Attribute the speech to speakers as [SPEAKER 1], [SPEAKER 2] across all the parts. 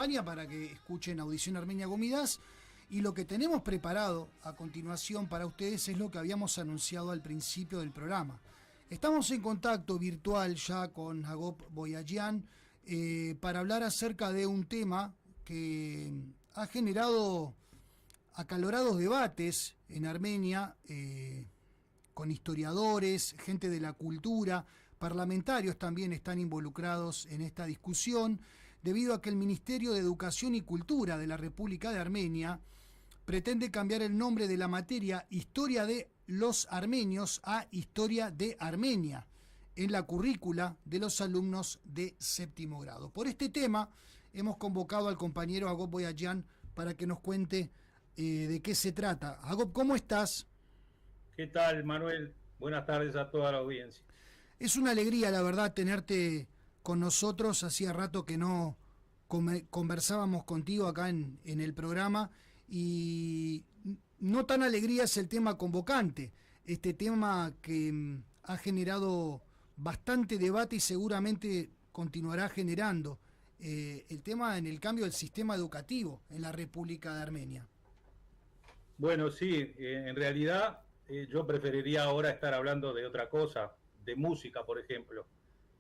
[SPEAKER 1] para que escuchen Audición Armenia Gomidas. Y lo que tenemos preparado a continuación para ustedes es lo que habíamos anunciado al principio del programa. Estamos en contacto virtual ya con Agop Boyajian para hablar acerca de un tema que ha generado acalorados debates en Armenia, con historiadores, gente de la cultura, parlamentarios también están involucrados en esta discusión, debido a que el Ministerio de Educación y Cultura de la República de Armenia pretende cambiar el nombre de la materia Historia de los Armenios a Historia de Armenia en la currícula de los alumnos de séptimo grado. Por este tema hemos convocado al compañero Agop Boyajian para que nos cuente de qué se trata. Agop, ¿cómo estás?
[SPEAKER 2] ¿Qué tal, Manuel? Buenas tardes a toda la audiencia.
[SPEAKER 1] Es una alegría, la verdad, tenerte con nosotros. Hacía rato que no conversábamos contigo acá en el programa, y no tan alegría es el tema convocante, este tema que ha generado bastante debate y seguramente continuará generando, el tema en el cambio del sistema educativo en la República de Armenia.
[SPEAKER 2] Bueno, sí, en realidad yo preferiría ahora estar hablando de otra cosa, de música, por ejemplo,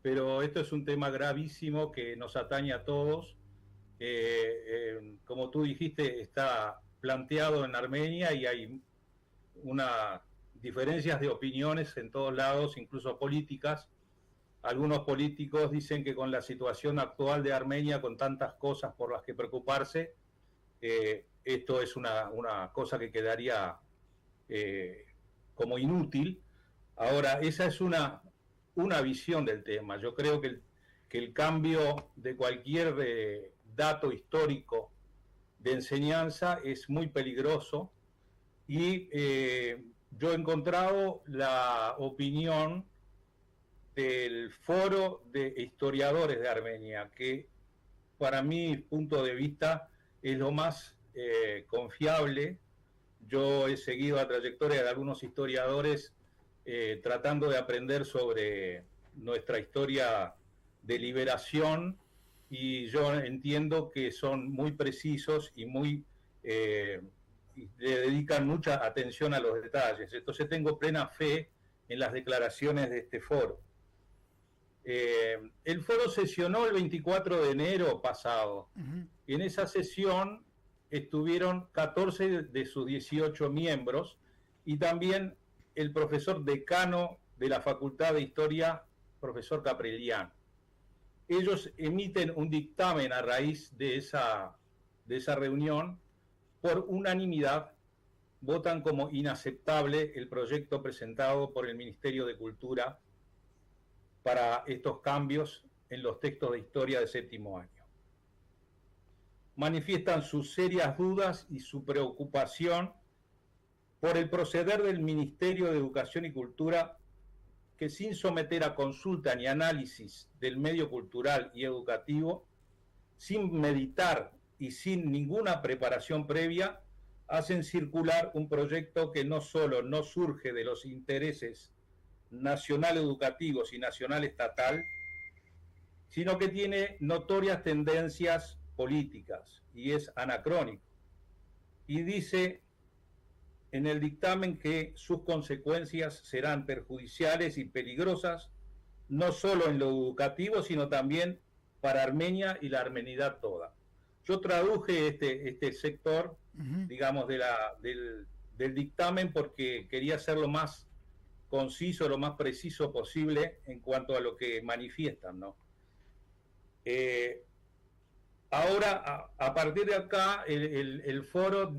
[SPEAKER 2] pero esto es un tema gravísimo que nos atañe a todos. Como tú dijiste, está planteado en Armenia y hay diferencias de opiniones en todos lados, incluso políticas. Algunos políticos dicen que con la situación actual de Armenia, con tantas cosas por las que preocuparse, esto es una cosa que quedaría como inútil. Ahora, esa es una visión del tema. Yo creo que el cambio de cualquier dato histórico de enseñanza es muy peligroso, y yo he encontrado la opinión del Foro de Historiadores de Armenia, que para mi punto de vista es lo más confiable. Yo he seguido la trayectoria de algunos historiadores tratando de aprender sobre nuestra historia de liberación, y yo entiendo que son muy precisos y y le dedican mucha atención a los detalles. Entonces tengo plena fe en las declaraciones de este foro. El foro sesionó el 24 de enero pasado, y en esa sesión estuvieron 14 de sus 18 miembros, y también el profesor decano de la Facultad de Historia, profesor Caprelián. Ellos emiten un dictamen a raíz de esa reunión. Por unanimidad votan como inaceptable el proyecto presentado por el Ministerio de Cultura para estos cambios en los textos de historia de séptimo año. Manifiestan sus serias dudas y su preocupación por el proceder del Ministerio de Educación y Cultura, que sin someter a consulta ni análisis del medio cultural y educativo, sin meditar y sin ninguna preparación previa, hacen circular un proyecto que no solo no surge de los intereses nacional educativos y nacional estatal, sino que tiene notorias tendencias políticas y es anacrónico. Y dice en el dictamen que sus consecuencias serán perjudiciales y peligrosas, no solo en lo educativo, sino también para Armenia y la armenidad toda. Yo traduje este sector, digamos, del dictamen, porque quería ser lo más conciso, lo más preciso posible en cuanto a lo que manifiestan, ¿no? Ahora, a partir de acá, el foro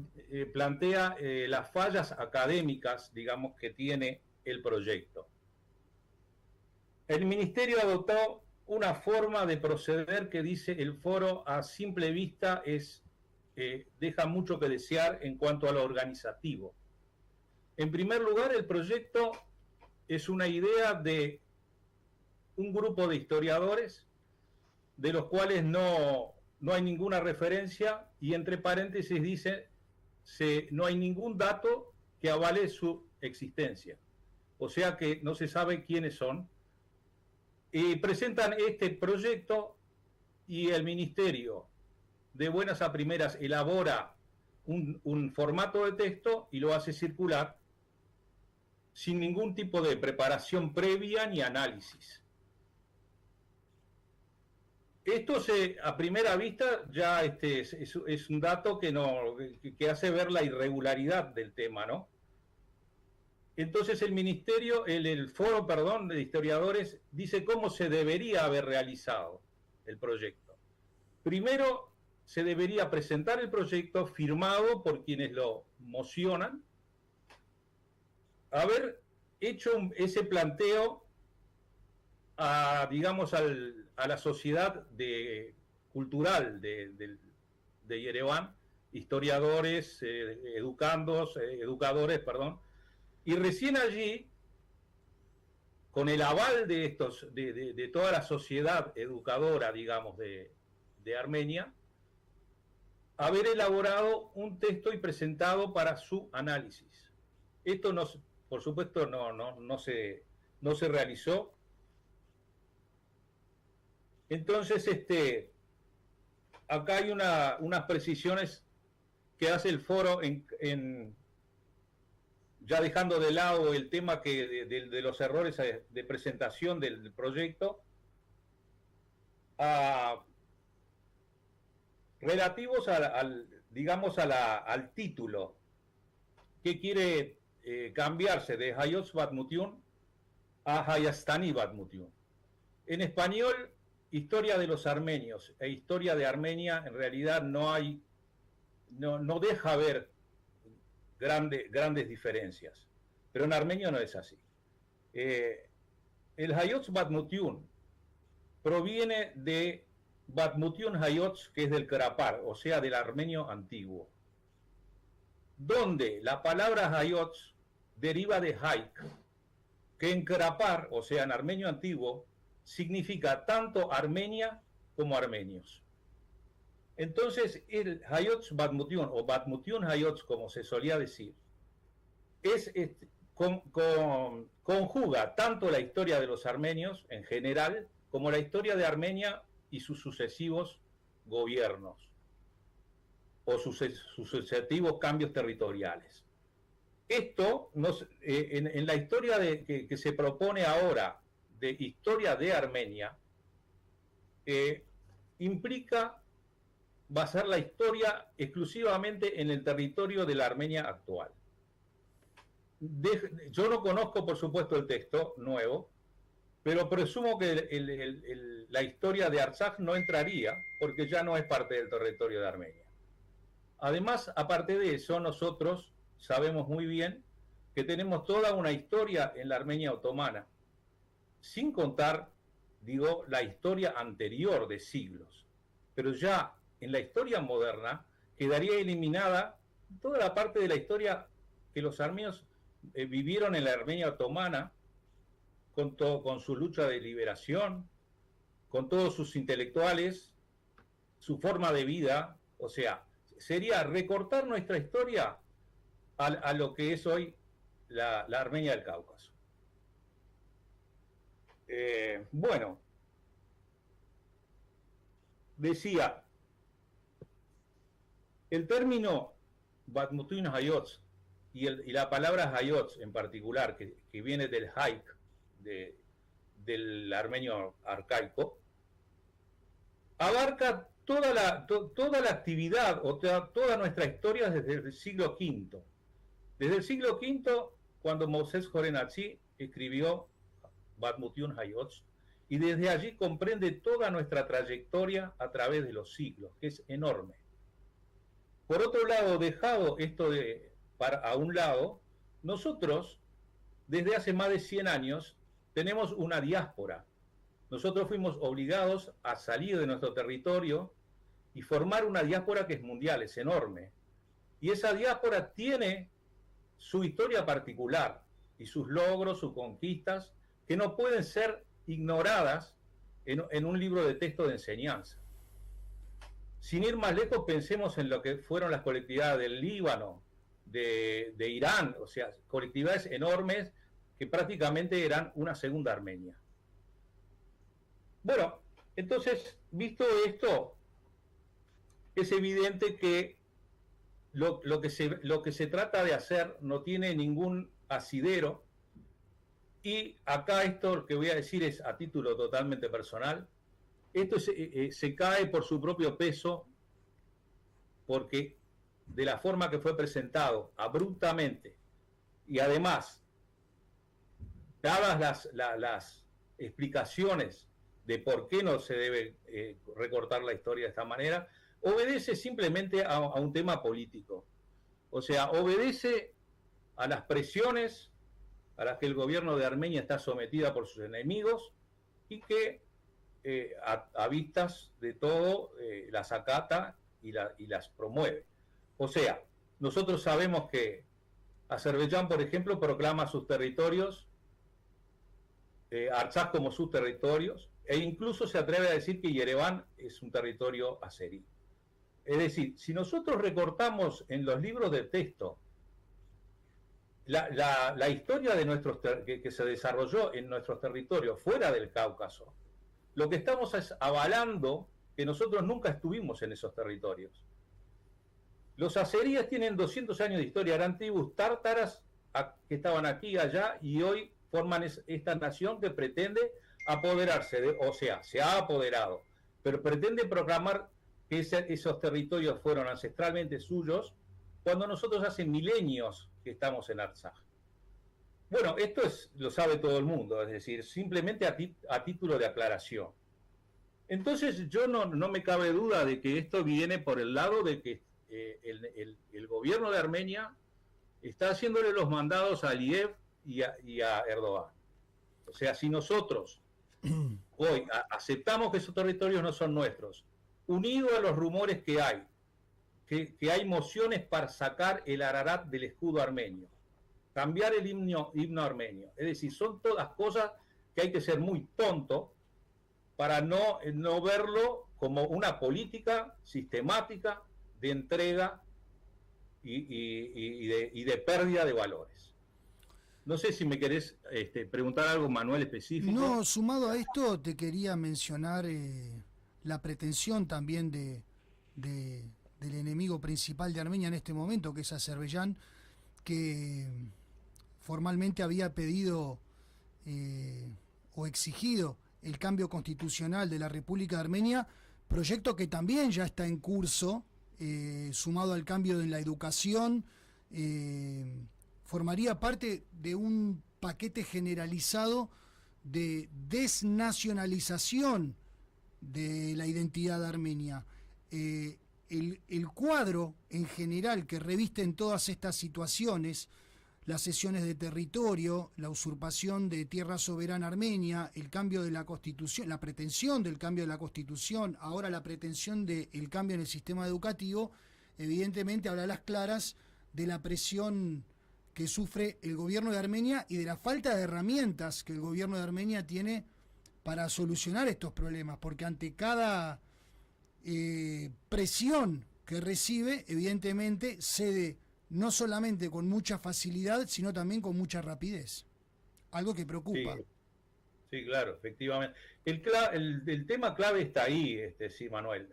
[SPEAKER 2] plantea las fallas académicas, digamos, que tiene el proyecto. El ministerio adoptó una forma de proceder que, dice el foro, a simple vista deja mucho que desear en cuanto a lo organizativo. En primer lugar, el proyecto es una idea de un grupo de historiadores, de los cuales no hay ninguna referencia, y entre paréntesis dice no hay ningún dato que avale su existencia. O sea que no se sabe quiénes son. Presentan este proyecto, y el ministerio de buenas a primeras elabora un formato de texto y lo hace circular sin ningún tipo de preparación previa ni análisis. Esto a primera vista ya es un dato que hace ver la irregularidad del tema, ¿no? Entonces el foro, perdón, de historiadores dice cómo se debería haber realizado el proyecto. Primero, se debería presentar el proyecto firmado por quienes lo mocionan, haber hecho ese planteo digamos, a la sociedad cultural de Yerevan, historiadores, educadores, perdón, y recién allí, con el aval de toda la sociedad educadora, digamos, de Armenia, haber elaborado un texto y presentado para su análisis. Esto por supuesto no se realizó. Entonces, acá hay unas precisiones que hace el foro ya dejando de lado el tema de los errores de presentación del proyecto, relativos digamos al título, que quiere cambiarse de Hayot Batmutyun a Hayastani Batmutyun. En español, Historia de los armenios e Historia de Armenia, en realidad no deja ver grandes diferencias, pero en armenio no es así. El Hayot Batmutyun proviene de Batmutyun Hayot, que es del Karapar, o sea, del armenio antiguo, donde la palabra Hayot deriva de Haik, que en Karapar, o sea, en armenio antiguo, significa tanto Armenia como armenios. Entonces, el Hayot Batmutyun, o Batmutyun Hayot, como se solía decir, conjuga tanto la historia de los armenios en general, como la historia de Armenia y sus sucesivos gobiernos, o sus sucesivos cambios territoriales. Esto, en la historia que se propone ahora, de historia de Armenia, implica basar la historia exclusivamente en el territorio de la Armenia actual. Yo no conozco, por supuesto, el texto nuevo, pero presumo que la historia de Artsaj no entraría, porque ya no es parte del territorio de Armenia. Además, aparte de eso, nosotros sabemos muy bien que tenemos toda una historia en la Armenia otomana, sin contar, digo, la historia anterior de siglos. Pero ya en la historia moderna quedaría eliminada toda la parte de la historia que los armenios vivieron en la Armenia otomana, con su lucha de liberación, con todos sus intelectuales, su forma de vida. O sea, sería recortar nuestra historia a lo que es hoy la Armenia del Cáucaso. Bueno, decía, el término Batmutyun Hayot y la palabra Hayot en particular, que viene del Haik, del armenio arcaico, abarca toda la actividad o toda nuestra historia desde el siglo V. Desde el siglo V, cuando Moses Jorenatsi escribió Batmutyun Hayot, y desde allí comprende toda nuestra trayectoria a través de los siglos, que es enorme. Por otro lado, dejado esto a un lado, nosotros, desde hace más de 100 años, tenemos una diáspora. Nosotros fuimos obligados a salir de nuestro territorio y formar una diáspora que es mundial, es enorme. Y esa diáspora tiene su historia particular y sus logros, sus conquistas, que no pueden ser ignoradas en un libro de texto de enseñanza. Sin ir más lejos, pensemos en lo que fueron las colectividades del Líbano, de Irán, o sea, colectividades enormes que prácticamente eran una segunda Armenia. Bueno, entonces, visto esto, es evidente que lo que se trata de hacer no tiene ningún asidero, y acá esto que voy a decir es a título totalmente personal. Esto se cae por su propio peso, porque de la forma que fue presentado, abruptamente, y además, dadas las explicaciones de por qué no se debe recortar la historia de esta manera, obedece simplemente a un tema político. O sea, obedece a las presiones a las que el gobierno de Armenia está sometida por sus enemigos, y que a vistas de todo las acata y las promueve. O sea, nosotros sabemos que Azerbaiyán, por ejemplo, proclama sus territorios, Artsaj como sus territorios, e incluso se atreve a decir que Yerevan es un territorio azerí. Es decir, si nosotros recortamos en los libros de texto la historia de que se desarrolló en nuestros territorios fuera del Cáucaso, lo que estamos es avalando que nosotros nunca estuvimos en esos territorios. Los azeríes tienen 200 años de historia, eran tribus tártaras que estaban aquí y allá, y hoy forman esta nación que pretende apoderarse, o sea, se ha apoderado, pero pretende proclamar que esos territorios fueron ancestralmente suyos, cuando nosotros hace milenios que estamos en Artsaj. Bueno, esto lo sabe todo el mundo, es decir, simplemente a título de aclaración. Entonces yo no me cabe duda de que esto viene por el lado de que el gobierno de Armenia está haciéndole los mandados a Aliyev y a Erdogan. O sea, si nosotros hoy aceptamos que esos territorios no son nuestros, unido a los rumores que hay mociones para sacar el Ararat del escudo armenio, cambiar el himno armenio, es decir, son todas cosas que hay que ser muy tonto para no verlo como una política sistemática de entrega y de pérdida de valores. No sé si me querés preguntar algo, Manuel, específico.
[SPEAKER 1] No, sumado a esto, te quería mencionar la pretensión también del enemigo principal de Armenia en este momento, que es Azerbaiyán, que formalmente había pedido o exigido el cambio constitucional de la República de Armenia, proyecto que también ya está en curso, sumado al cambio en la educación, formaría parte de un paquete generalizado de desnacionalización de la identidad armenia. El cuadro en general que revisten todas estas situaciones, las cesiones de territorio, la usurpación de tierra soberana armenia, el cambio de la constitución, la pretensión del cambio de la constitución, ahora la pretensión del cambio en el sistema educativo, evidentemente habla a las claras de la presión que sufre el gobierno de Armenia y de la falta de herramientas que el gobierno de Armenia tiene para solucionar estos problemas, porque ante cada presión que recibe, evidentemente cede no solamente con mucha facilidad, sino también con mucha rapidez, algo que preocupa.
[SPEAKER 2] Sí, claro, efectivamente. El tema clave está ahí, sí, Manuel.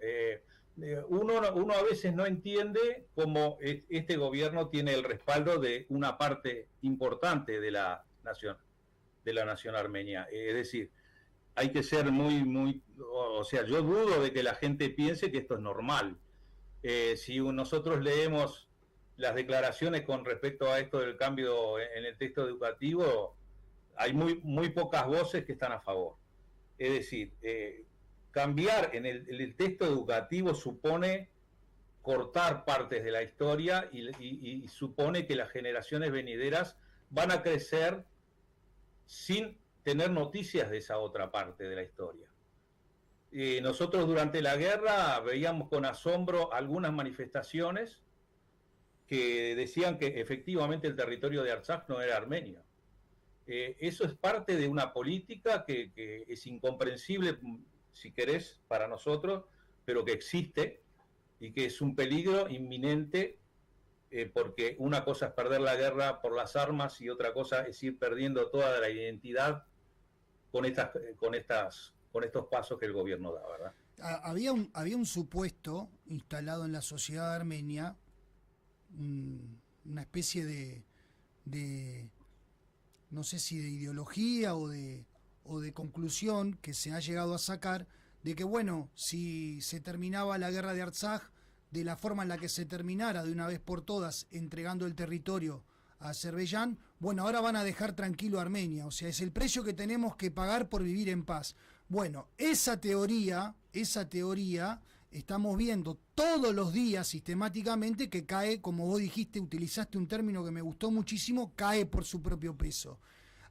[SPEAKER 2] Uno a veces no entiende cómo este gobierno tiene el respaldo de una parte importante de la nación armenia. Es decir, hay que ser o sea, yo dudo de que la gente piense que esto es normal. Si nosotros leemos las declaraciones con respecto a esto del cambio en el texto educativo, hay muy pocas voces que están a favor. Es decir, cambiar en el texto educativo supone cortar partes de la historia y supone que las generaciones venideras van a crecer sin tener noticias de esa otra parte de la historia. Nosotros durante la guerra veíamos con asombro algunas manifestaciones que decían que efectivamente el territorio de Artsaj no era armenio. Eso es parte de una política que es incomprensible, si querés, para nosotros, pero que existe y que es un peligro inminente, porque una cosa es perder la guerra por las armas y otra cosa es ir perdiendo toda la identidad con estos pasos que el gobierno da, ¿verdad?
[SPEAKER 1] Había un supuesto instalado en la sociedad armenia, una especie de no sé si de ideología o de conclusión que se ha llegado a sacar, de que bueno, si se terminaba la guerra de Artsaj de la forma en la que se terminara de una vez por todas, entregando el territorio a Azerbaiyán, bueno, ahora van a dejar tranquilo a Armenia, o sea, es el precio que tenemos que pagar por vivir en paz. Bueno, esa teoría estamos viendo todos los días sistemáticamente que cae, como vos dijiste, utilizaste un término que me gustó muchísimo, cae por su propio peso.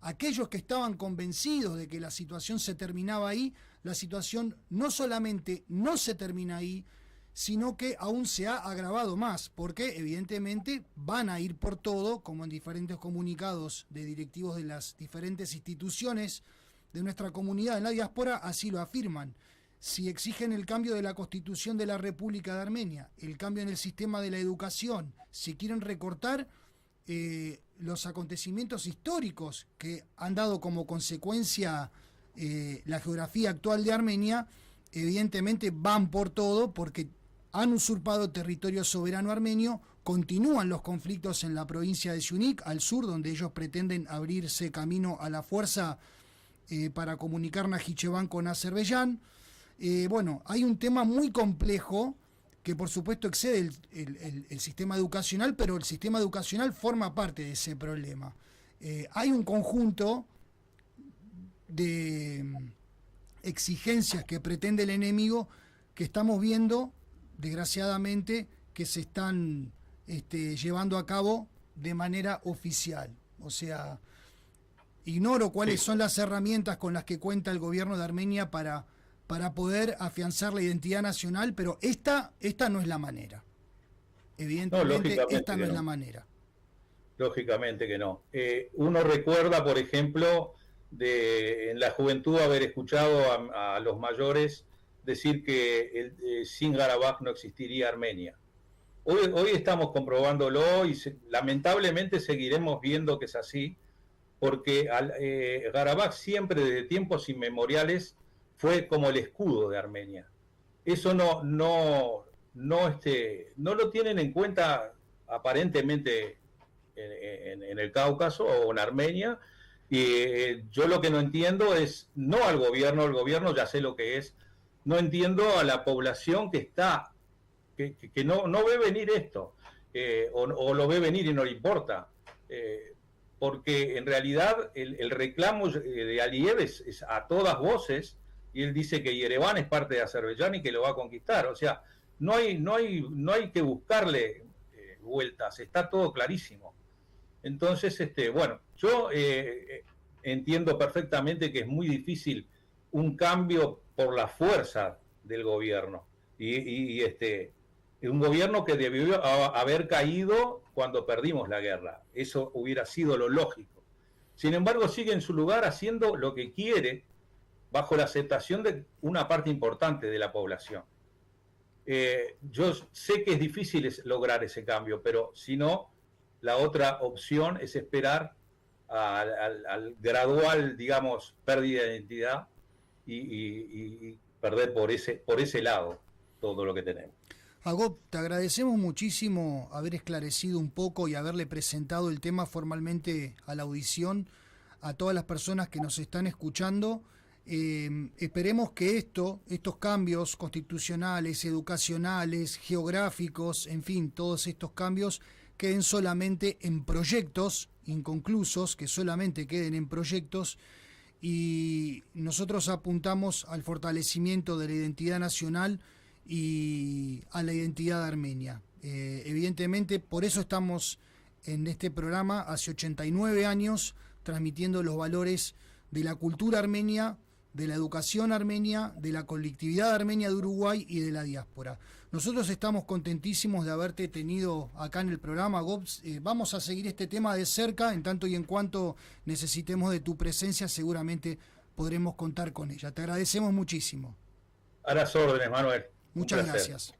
[SPEAKER 1] Aquellos que estaban convencidos de que la situación se terminaba ahí, la situación no solamente no se termina ahí, sino que aún se ha agravado más, porque evidentemente van a ir por todo, como en diferentes comunicados de directivos de las diferentes instituciones de nuestra comunidad en la diáspora, así lo afirman. Si exigen el cambio de la Constitución de la República de Armenia, el cambio en el sistema de la educación, si quieren recortar los acontecimientos históricos que han dado como consecuencia la geografía actual de Armenia, evidentemente van por todo porque han usurpado territorio soberano armenio, continúan los conflictos en la provincia de Syunik, al sur, donde ellos pretenden abrirse camino a la fuerza para comunicar Najicheván con Azerbaiyán. Bueno, hay un tema muy complejo que por supuesto excede el sistema educacional, pero el sistema educacional forma parte de ese problema. Hay un conjunto de exigencias que pretende el enemigo que estamos viendo, desgraciadamente, que se están llevando a cabo de manera oficial. O sea, ignoro cuáles son las herramientas con las que cuenta el gobierno de Armenia para poder afianzar la identidad nacional, pero esta no es la manera. Evidentemente, esta no es la manera.
[SPEAKER 2] Lógicamente que no. Uno recuerda, por ejemplo, en la juventud haber escuchado a los mayores decir que sin Karabaj no existiría Armenia. Hoy estamos comprobándolo y lamentablemente seguiremos viendo que es así, porque Karabaj siempre desde tiempos inmemoriales fue como el escudo de Armenia. Eso no lo tienen en cuenta aparentemente en el Cáucaso o en Armenia, y yo lo que no entiendo es, no al gobierno, el gobierno ya sé lo que es, no entiendo a la población que no ve venir esto, o lo ve venir y no le importa, porque en realidad el reclamo de Aliyev es a todas voces, y él dice que Yerevan es parte de Azerbaiyán y que lo va a conquistar. O sea, no hay que buscarle vueltas, está todo clarísimo. Entonces, bueno, yo entiendo perfectamente que es muy difícil un cambio por la fuerza del gobierno. Y un gobierno que debió haber caído cuando perdimos la guerra. Eso hubiera sido lo lógico. Sin embargo, sigue en su lugar haciendo lo que quiere, bajo la aceptación de una parte importante de la población. Yo sé que es difícil lograr ese cambio, pero si no, la otra opción es esperar al gradual, digamos, pérdida de identidad y perder por ese lado todo lo que tenemos.
[SPEAKER 1] Agop, te agradecemos muchísimo haber esclarecido un poco y haberle presentado el tema formalmente a la audición a todas las personas que nos están escuchando. Esperemos que estos cambios constitucionales, educacionales, geográficos, en fin, todos estos cambios queden solamente en proyectos inconclusos, que solamente queden en proyectos, y nosotros apuntamos al fortalecimiento de la identidad nacional y a la identidad armenia. Evidentemente, por eso estamos en este programa hace 89 años transmitiendo los valores de la cultura armenia, de la educación armenia, de la colectividad armenia de Uruguay y de la diáspora. Nosotros estamos contentísimos de haberte tenido acá en el programa, Gops. Vamos a seguir este tema de cerca, en tanto y en cuanto necesitemos de tu presencia, seguramente podremos contar con ella. Te agradecemos muchísimo.
[SPEAKER 2] A las órdenes, Manuel.
[SPEAKER 1] Muchas gracias.